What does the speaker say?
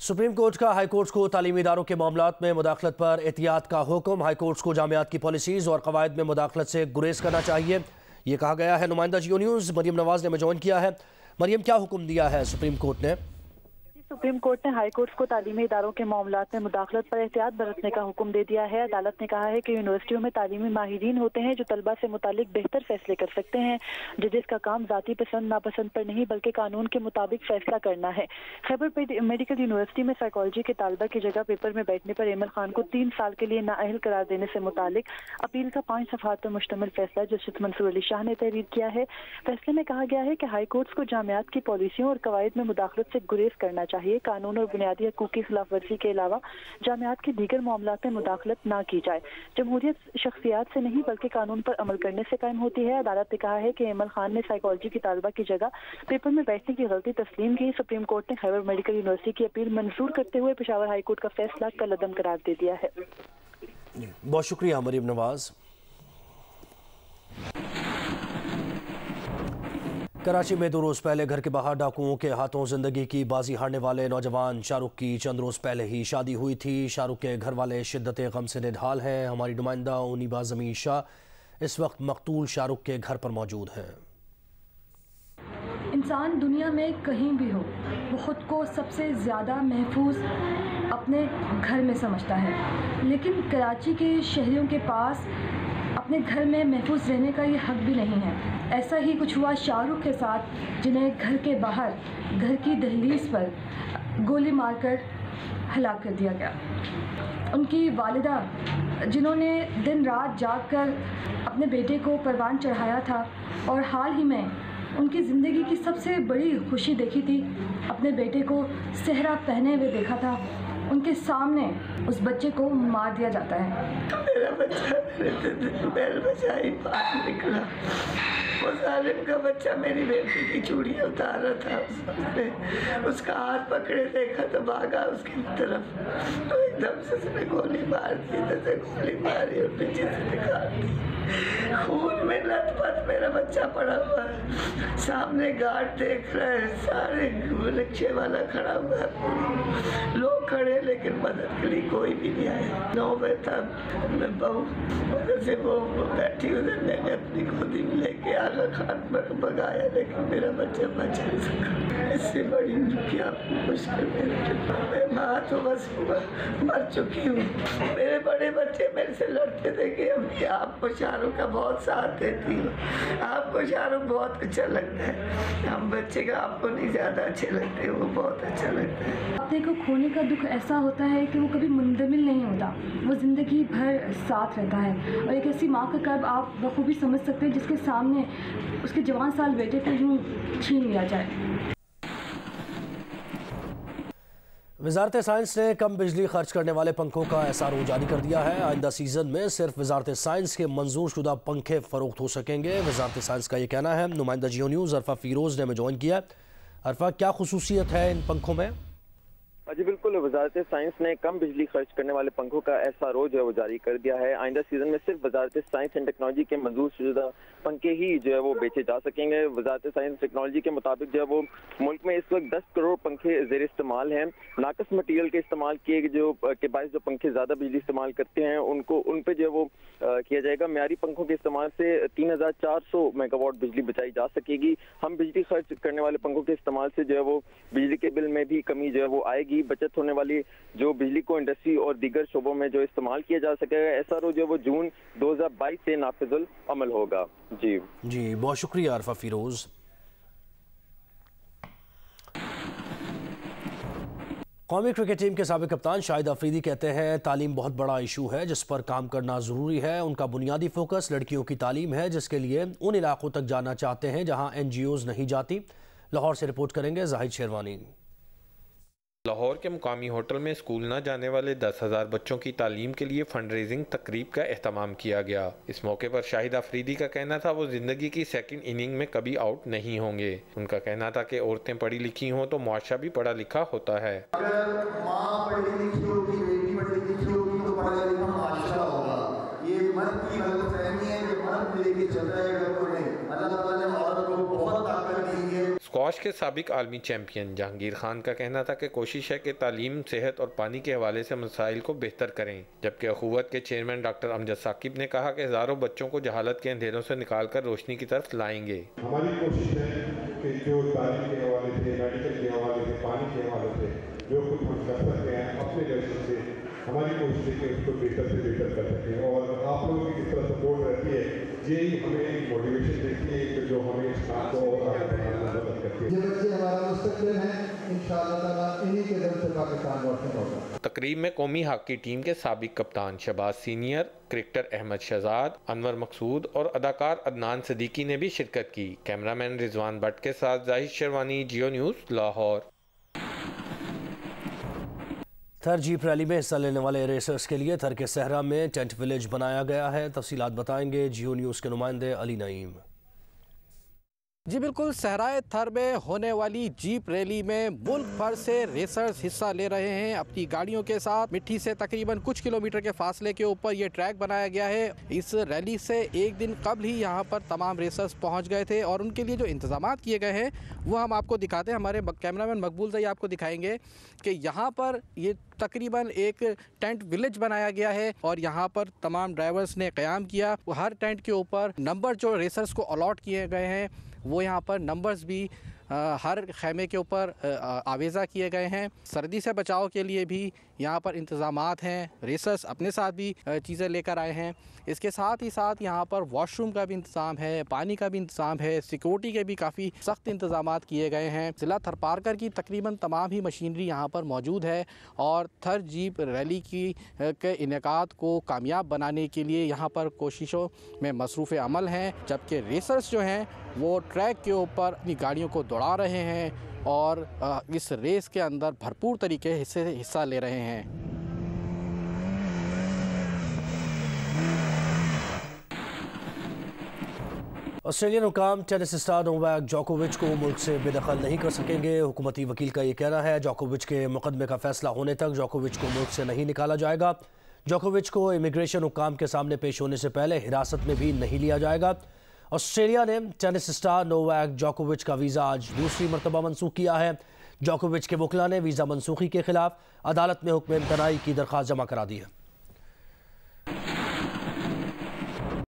Supreme court का high courts को तालीमी इदारों के मामलात में मुदाखलत पर एहतियात का हुक्म। हाई कोर्ट्स को जामियात की पॉलिसीज़ और कवायद में मुदाखलत से गुरेज करना चाहिए, ये कहा गया है। नुमाइंदा जियो न्यूज़ मरियम नवाज ने हमें ज्वाइन किया है। मरियम, क्या हुक्म दिया है सुप्रीम कोर्ट ने? सुप्रीम कोर्ट ने हाई कोर्ट्स को तालीमी इदारों के मामलात में मुदाखलत पर एहतियात बरतने का हुक्म दे दिया है। अदालत ने कहा है कि यूनिवर्सिटियों में तालीमी माहिरीन होते हैं जो तलबा से मुतालिक बेहतर फैसले कर सकते हैं। जजेस का काम जाती पसंद नापसंद पर नहीं बल्कि कानून के मुताबिक फैसला करना है। खैबर मेडिकल यूनिवर्सिटी में साइकोलॉजी के तालबा की जगह पेपर में बैठने पर एमल खान को 3 साल के लिए नाअहल करार देने से मुतालिक अपील का 5 सफ़हात पर मुश्तमिल फैसला जस्टिस मंसूर अली शाह ने तहरीर किया है। फैसले में कहा गया है कि हाई कोर्ट्स को जामियात की पॉलिसियों और कवायद में मुदाखलत से गुरेज करना चाहिए। कानून और बुनियादी हकूक़ की खिलाफ वर्जी के अलावा जामियात के दीगर मामलात में मुदाखलत ना की जाए। जमहूरियत शख्सियात से नहीं बल्कि कानून पर अमल करने से कायम होती है। अदालत ने कहा है कि एमल खान ने साइकोलॉजी की तालबा की जगह पेपर में बैठने की गलती तस्लीम की। सुप्रीम कोर्ट ने खैबर मेडिकल यूनिवर्सिटी की अपील मंजूर करते हुए पेशावर हाई कोर्ट का फैसला कलअदम करार दे दिया है। बहुत शुक्रिया मरियम नवाज। कराची में 2 रोज़ पहले घर के बाहर डाकुओं के हाथों जिंदगी की बाजी हारने वाले नौजवान शाहरुख की चंद रोज़ पहले ही शादी हुई थी। शाहरुख के घर वाले शिद्दत गम से निढाल हैं। हमारी नुमाइंदा उनीबा ज़मीन शाह इस वक्त मकतूल शाहरुख के घर पर मौजूद हैं। इंसान दुनिया में कहीं भी हो वो ख़ुद को सबसे ज़्यादा महफूज अपने घर में समझता है, लेकिन कराची के शहरियों के पास अपने घर में महफूज रहने का ये हक भी नहीं है। ऐसा ही कुछ हुआ शाहरुख के साथ, जिन्हें घर के बाहर घर की दहलीज पर गोली मारकर हलाक कर दिया गया। उनकी वालिदा, जिन्होंने दिन रात जाग कर अपने बेटे को परवान चढ़ाया था और हाल ही में उनकी ज़िंदगी की सबसे बड़ी खुशी देखी थी, अपने बेटे को सेहरा पहने हुए देखा था, उनके सामने उस बच्चे को मार दिया जाता है। मेरा बच्चा बैल बचाई बाहर निकला। वो जालिम का बच्चा मेरी बेटी की चूड़ियाँ उतार रहा था। उसने उसका हाथ पकड़े देखा तो भागा उसकी तरफ, तो एकदम से उसने गोली मार दी। जैसे गोली मारी और पीछे से निकाल दी। खून में लथपथ मेरा बच्चा पड़ा हुआ है। सामने गार्ड देख रहे हैं, सारे रिक्शे वाला खड़ा हुआ है, लोग खड़े लेकिन मदद के लिए कोई भी नहीं आया। 9 बजे तक मैं बहू से वो बैठी हुई, मैंने अपनी गोदी में लेके आगा खान पर भगाया, लेकिन मेरा बच्चा बच नहीं सका। इससे बड़ी क्या मुश्किल मैं माँ तो बस मर चुकी हूँ। मेरे बड़े बच्चे मेरे से लड़ते थे कि अम्मी आपको शाहरुख का बहुत साथ देती हूँ, आपको शाहरुख बहुत अच्छा लगता है, हम बच्चे का आपको नहीं ज़्यादा अच्छे लगते, वो बहुत अच्छा लगता है। अपने को खोने का दुख ऐसा होता है कि वो कभी मुंतमिल नहीं होता, वो ज़िंदगी भर साथ रहता है। और एक ऐसी माँ का कर्ब आप बखूबी समझ सकते हैं जिसके सामने उसके जवान साल बेटे को यूँ छीन लिया जाए। वजारत साइंस ने कम बिजली खर्च करने वाले पंखों का SRO जारी कर दिया है। आइंदा सीजन में सिर्फ वजारत साइंस के मंजूर शुदा पंखे फरोख्त हो सकेंगे, वजारत साइंस का ये कहना है। नुमाइंदा जियो न्यूज़ अरफा फिरोज ने हमें ज्वाइन किया। अरफा, क्या खुसूसियत है इन पंखों में? जी बिल्कुल, वजारत साइंस ने कम बिजली खर्च करने वाले पंखों का SRO जो है वो जारी कर दिया है। आइंदा सीजन में सिर्फ वजारत साइंस एंड टेक्नोलॉजी के मंजूर शुदा पंखे ही जो है वो बेचे जा सकेंगे। वजारत साइंस टेक्नोलॉजी के मुताबिक जो है वो मुल्क में इस वक्त 10 करोड़ पंखे ज़ेर इस्तेमाल हैं। नाकस मटीरियल के इस्तेमाल किए के बायस जो पंखे ज़्यादा बिजली इस्तेमाल करते हैं उन पर जो है वो किया जाएगा। म्यारी पंखों के इस्तेमाल से 3400 मेगावाट बिजली बचाई जा सकेगी। हम बिजली खर्च करने वाले पंखों के इस्तेमाल से जो है वो बिजली के बिल में भी कमी जो है वो आएगी। बचत होने वाली जो बिजली को इंडस्ट्री और दीगर शोबों में जो इस्तेमाल किया जा सकेगा। SRO जो वो जून 2022 से नाफिजुल अमल होगा। जी बहुत शुक्रिया अरफा फिरोज। कौमी क्रिकेट टीम के साबिक कप्तान शाहिद अफरीदी कहते हैं तालीम बहुत बड़ा इशू है जिस पर काम करना ज़रूरी है। उनका बुनियादी फोकस लड़कियों की तालीम है, जिसके लिए उन इलाकों तक जाना चाहते हैं जहां NGOs नहीं जाती। लाहौर से रिपोर्ट करेंगे जाहिद शेरवानी। लाहौर के मुकामी होटल में स्कूल न जाने वाले 10,000 बच्चों की तालीम के लिए फंड रेजिंग तकरीब का एहतमाम किया गया। इस मौके पर शाहिद अफरीदी का कहना था वो जिंदगी की सेकंड इनिंग में कभी आउट नहीं होंगे। उनका कहना था कि औरतें पढ़ी लिखी हों तो मुआशरा भी पढ़ा लिखा होता है। अगर माँ पढ़ी लिखी होगी, बेटी पढ़ी लिखी होगी तो पढ़ा लिखा मुआशरा होगा। ये मर्द की गलतफहमी है कि मर्द लेके चल जाएगा तो नहीं। अल्लाह ताला ने औरत को बहुत ताकत दी है। स्क्वाश के साबिक आलमी चैंपियन जहांगीर खान का कहना था कि कोशिश है कि तालीम, सेहत और पानी के हवाले से मसाइल को बेहतर करें, जबकि अखुवत के चेयरमैन डॉक्टर अमजद साकिब ने कहा कि हज़ारों बच्चों को जहालत के अंधेरों से निकालकर रोशनी की तरफ लाएंगे। हमारी कोशिश है कि जो तालीम के हवाले से, मेडिकल के हवाले से, पानी के हवाले से जो कुछ हम कर सकते हैं अपने दर्शन से, हमारी कोशिश है कि उसको बेहतर से बेहतर कर सकें। और आप लोगों की जिस तरह सपोर्ट रहती है, यही हमें मोटिवेशन देती है कि जो हमें इस काम को मदद करती है। ये बच्चे हमारा मुस्तकबिल हैं, इंशाअल्लाह ताला इन्हीं के दम से पाकिस्तान रोशन होगा। तकरीब में कौमी हॉकी टीम के साबिक कप्तान शहबाज सीनियर, क्रिकेटर अहमद शहजाद, अनवर मकसूद और अदाकार अदनान सदीकी ने भी शिरकत की। कैमरामैन रिजवान भट्ट के साथ जाहिद शेरवानी, जियो न्यूज़, लाहौर। थर जीप रैली में हिस्सा लेने वाले रेसर्स के लिए थर के सहरा में टेंट विलेज बनाया गया है। तफसीलात बताएंगे जियो न्यूज़ के नुमाइंदे अली नईम। जी बिल्कुल, सहराए थर में होने वाली जीप रैली में मुल्क भर से रेसर्स हिस्सा ले रहे हैं अपनी गाड़ियों के साथ। मिट्टी से तकरीबन कुछ किलोमीटर के फासले के ऊपर ये ट्रैक बनाया गया है। इस रैली से एक दिन कबल ही यहाँ पर तमाम रेसर्स पहुँच गए थे और उनके लिए जो इंतजाम किए गए हैं वो हम आपको दिखाते हैं। हमारे कैमरामैन मकबूल ज़ई आपको दिखाएंगे कि यहाँ पर ये तकरीबन एक टेंट विलेज बनाया गया है और यहाँ पर तमाम ड्राइवर्स ने क़याम किया। हर टेंट के ऊपर नंबर जो रेसर्स को अलॉट किए गए हैं वो यहाँ पर नंबर्स भी हर खैमे के ऊपर आवेज़ा किए गए हैं। सर्दी से बचाव के लिए भी यहाँ पर इंतज़ामात हैं। रेसर्स अपने साथ भी चीज़ें लेकर आए हैं। इसके साथ ही साथ यहाँ पर वॉशरूम का भी इंतज़ाम है, पानी का भी इंतज़ाम है, सिक्योरिटी के भी काफ़ी सख्त इंतज़ामात किए गए हैं। ज़िला थरपारकर की तकरीबन तमाम ही मशीनरी यहाँ पर मौजूद है और थर जीप रैली के इनेकाद को कामयाब बनाने के लिए यहाँ पर कोशिशों में मसरूफ़ अमल हैं, जबकि रेसर्स जो हैं वो ट्रैक के ऊपर अपनी गाड़ियों को दौड़ा रहे हैं और इस रेस के अंदर भरपूर तरीके से हिस्सा ले रहे हैं। ऑस्ट्रेलियन हुकाम टेनिस स्टार नोवाक जोकोविच को मुल्क से बेदखल नहीं कर सकेंगे। हुकूमती वकील का ये कहना है। जोकोविच के मुकदमे का फैसला होने तक जोकोविच को मुल्क से नहीं निकाला जाएगा। जोकोविच को इमिग्रेशन हुकाम के सामने पेश होने से पहले हिरासत में भी नहीं लिया जाएगा। ऑस्ट्रेलिया ने टेनिस स्टार नोवाक जोकोविच का वीज़ा आज दूसरी मरतबा मनसूख किया है। जोकोविच के वकील ने वीज़ा मनसूखी के खिलाफ अदालत में हुक्म इम्तनाई की दरख्वास्त जमा करा दी है।